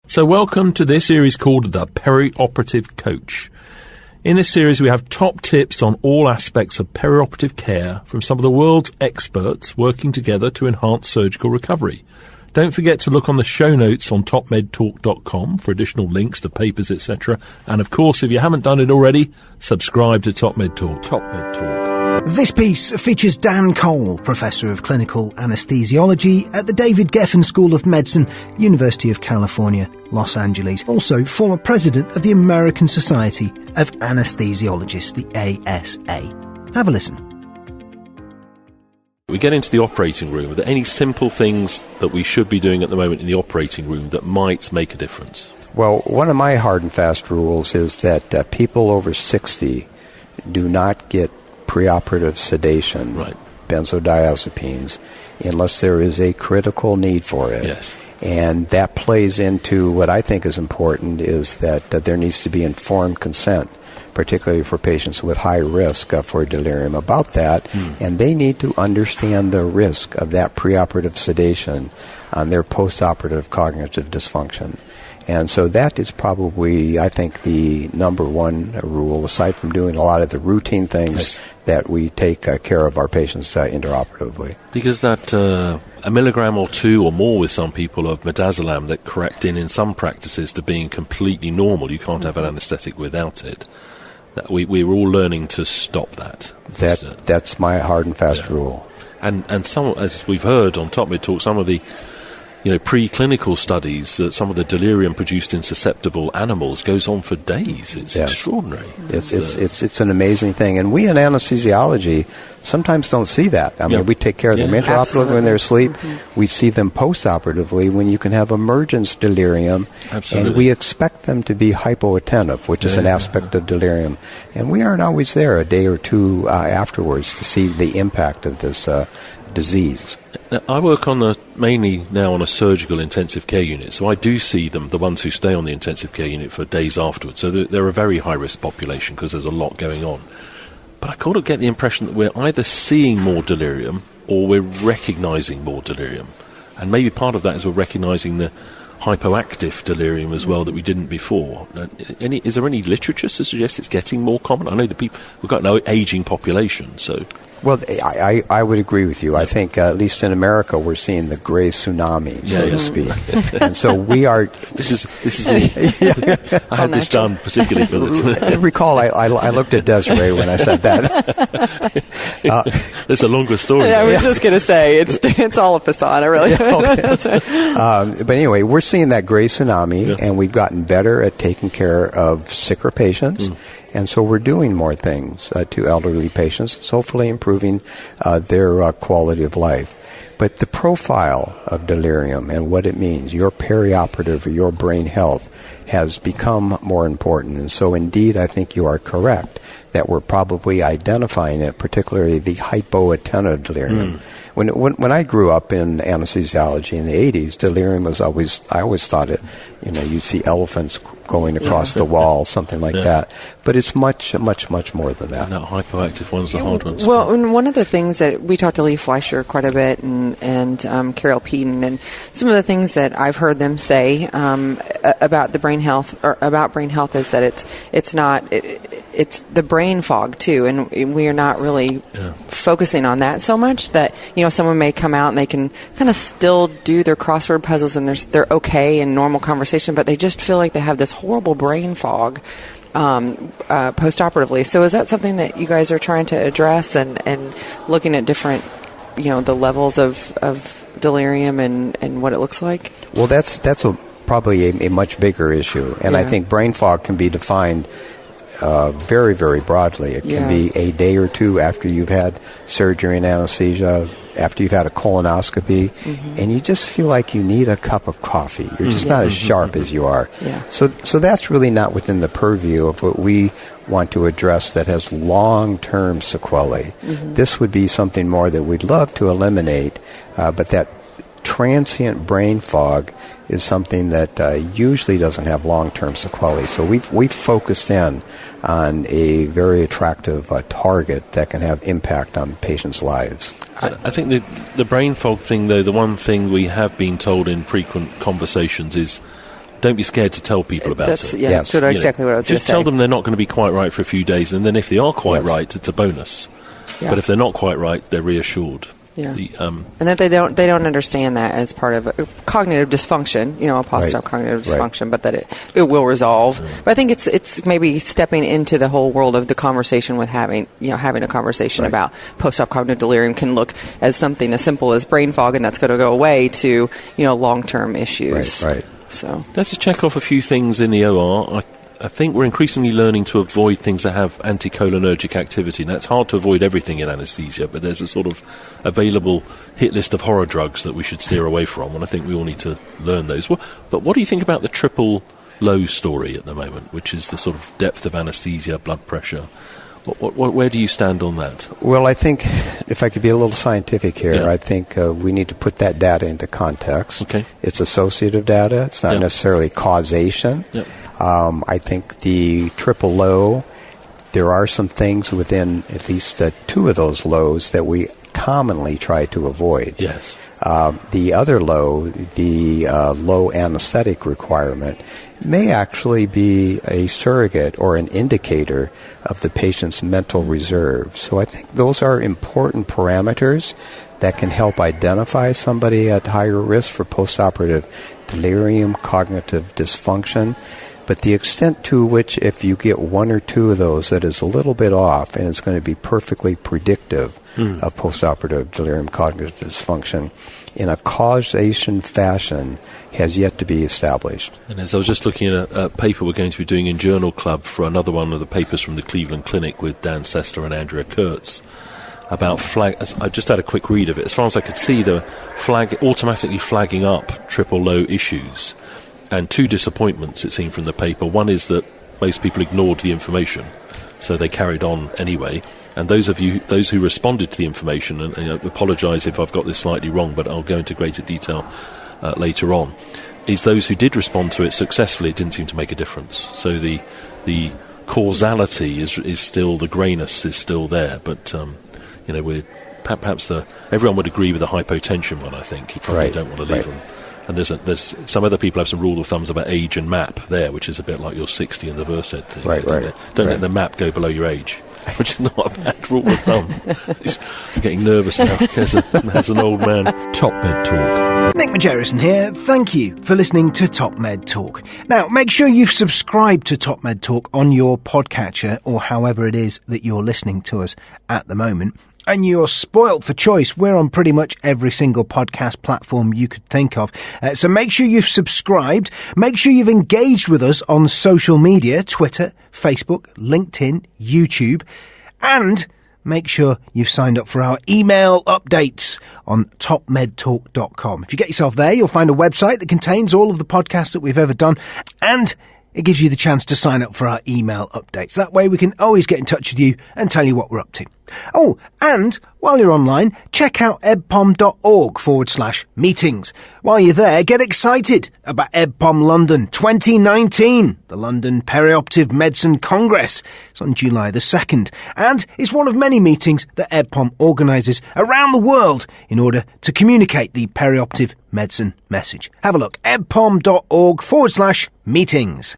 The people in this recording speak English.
So welcome to this series called the Perioperative Coach. In this series we have top tips on all aspects of perioperative care from some of the world's experts working together to enhance surgical recovery. Don't forget to look on the show notes on topmedtalk.com for additional links to papers, etc. And of course, if you haven't done it already, subscribe to Top Med Talk. Top Med Talk. This piece features Dan Cole, Professor of Clinical Anesthesiology at the David Geffen School of Medicine, University of California, Los Angeles. Also, former President of the American Society of Anesthesiologists, the ASA. Have a listen. We get into the operating room. Are there any simple things that we should be doing at the moment in the operating room that might make a difference? Well, one of my hard and fast rules is that people over 60 do not get preoperative sedation, right, benzodiazepines, unless there is a critical need for it. Yes. And that plays into what I think is important is that there needs to be informed consent, particularly for patients with high risk for delirium about that, and they need to understand the risk of that preoperative sedation on their postoperative cognitive dysfunction. And so that is probably, I think, the number one rule, aside from doing a lot of the routine things that we take care of our patients intraoperatively. Because that a milligram or two or more with some people of midazolam that correct in some practices to being completely normal. You can't have an anesthetic without it. That we're all learning to stop that. That's my hard and fast rule. And some, as we've heard on Top Mid Talk, some of the preclinical studies that some of the delirium produced in susceptible animals goes on for days. It's extraordinary. It's an amazing thing. And we in anesthesiology sometimes don't see that. I mean, we take care of them intraoperatively when they're asleep. We see them postoperatively when you can have emergence delirium. Absolutely. And we expect them to be hypoattentive, which is an aspect of delirium. And we aren't always there a day or two afterwards to see the impact of this disease. Now, I work mainly now on a surgical intensive care unit, so I do see them, the ones who stay on the intensive care unit for days afterwards. So they're a very high-risk population because there's a lot going on. But I kind of get the impression that we're either seeing more delirium or we're recognising more delirium. And maybe part of that is we're recognising the hypoactive delirium as well that we didn't before. Is there any literature to suggest it's getting more common? I know we've got an ageing population, so... Well, I would agree with you. I think, at least in America, we're seeing the gray tsunami, so to speak. And so we are... This is I had this done particularly for this. I recall, I looked at Desiree when I said that. There's a longer story. I was just going to say, it's all a facade, I really... But anyway, we're seeing that gray tsunami, and we've gotten better at taking care of sicker patients. And so we're doing more things to elderly patients. It's hopefully improving their quality of life. But the profile of delirium and what it means, your perioperative or your brain health, has become more important. And so indeed, I think you are correct that we're probably identifying it, particularly the hypoattentive delirium. When I grew up in anesthesiology in the 80s, delirium was I always thought it, you'd see elephants going across the wall, something like that. But it's much, much, much more than that. No, hypoactive ones, the hard ones. Well, and one of the things that we talked to Lee Fleischer quite a bit and Carol Peden, and some of the things that I've heard them say about the brain health, or about brain health, is that it's the brain fog too, and we are not really focusing on that so much that someone may come out and they can kind of still do their crossword puzzles and they're okay in normal conversation, but they just feel like they have this horrible brain fog postoperatively. So is that something that you guys are trying to address and looking at different, the levels of delirium and what it looks like? Well, that's probably a much bigger issue, and I think brain fog can be defined very, very broadly. It can be a day or two after you've had surgery and anesthesia, after you've had a colonoscopy, and you just feel like you need a cup of coffee. You're just not as sharp as you are. Yeah. So that's really not within the purview of what we want to address that has long-term sequelae. This would be something more that we'd love to eliminate, but that transient brain fog is something that usually doesn't have long-term sequelae. So we've focused in on a very attractive target that can have impact on patients' lives. I think the brain fog thing, though, the one thing we have been told in frequent conversations is don't be scared to tell people about it. Yeah, that's exactly what I was going to say. Just tell them they're not going to be quite right for a few days, and then if they are quite right, it's a bonus. Yeah. But if they're not quite right, they're reassured. Yeah. And that they don't understand that as part of a cognitive dysfunction, a positive cognitive dysfunction, but that it will resolve. But I think it's maybe stepping into the whole world of the conversation with having a conversation about post-op cognitive delirium can look as something as simple as brain fog, and that's going to go away, to long-term issues. Right. So let's just check off a few things in the OR. I think we're increasingly learning to avoid things that have anticholinergic activity. And that's hard to avoid everything in anesthesia, but there's a sort of available hit list of horror drugs that we should steer away from, and I think we all need to learn those. But what do you think about the triple low story at the moment, which is the sort of depth of anesthesia, blood pressure? Where do you stand on that? Well, I think, if I could be a little scientific here, I think we need to put that data into context. Okay. It's associative data. It's not necessarily causation. Yep. I think the triple low, there are some things within at least two of those lows that we commonly try to avoid. Yes. The other low, the low anesthetic requirement, may actually be a surrogate or an indicator of the patient's mental reserve. So I think those are important parameters that can help identify somebody at higher risk for postoperative delirium, cognitive dysfunction. But the extent to which, if you get one or two of those that is a little bit off, and it's going to be perfectly predictive of postoperative delirium cognitive dysfunction, in a causation fashion, has yet to be established. And as I was just looking at a paper we're going to be doing in Journal Club for another one of the papers from the Cleveland Clinic with Dan Sessler and Andrea Kurtz, about I just had a quick read of it. As far as I could see, the automatically flagging up triple low issues. And two disappointments, it seemed, from the paper. One is that most people ignored the information, so they carried on anyway. And those who responded to the information, and apologise if I've got this slightly wrong, but I'll go into greater detail later on, is those who did respond to it successfully, it didn't seem to make a difference. So the causality is still, the greyness is still there, but we're perhaps everyone would agree with the hypotension one. I think you probably don't want to leave them. And there's some other people have some rule of thumbs about age and MAP there, which is a bit like your 60 and the Versed thing. Don't let the MAP go below your age, which is not a bad rule of thumb. I'm getting nervous now as an old man. Top Med Talk. Nick Majerison here. Thank you for listening to Top Med Talk. Now, make sure you've subscribed to Top Med Talk on your podcatcher, or however it is that you're listening to us at the moment. And you're spoilt for choice. We're on pretty much every single podcast platform you could think of. So make sure you've subscribed. Make sure you've engaged with us on social media, Twitter, Facebook, LinkedIn, YouTube. And make sure you've signed up for our email updates on topmedtalk.com. If you get yourself there, you'll find a website that contains all of the podcasts that we've ever done. And it gives you the chance to sign up for our email updates. That way we can always get in touch with you and tell you what we're up to. Oh, and while you're online, check out ebpom.org/meetings. While you're there, get excited about EBPOM London 2019, the London Perioperative Medicine Congress. It's on July the 2nd, and it's one of many meetings that EBPOM organises around the world in order to communicate the perioperative medicine message. Have a look, ebpom.org/meetings.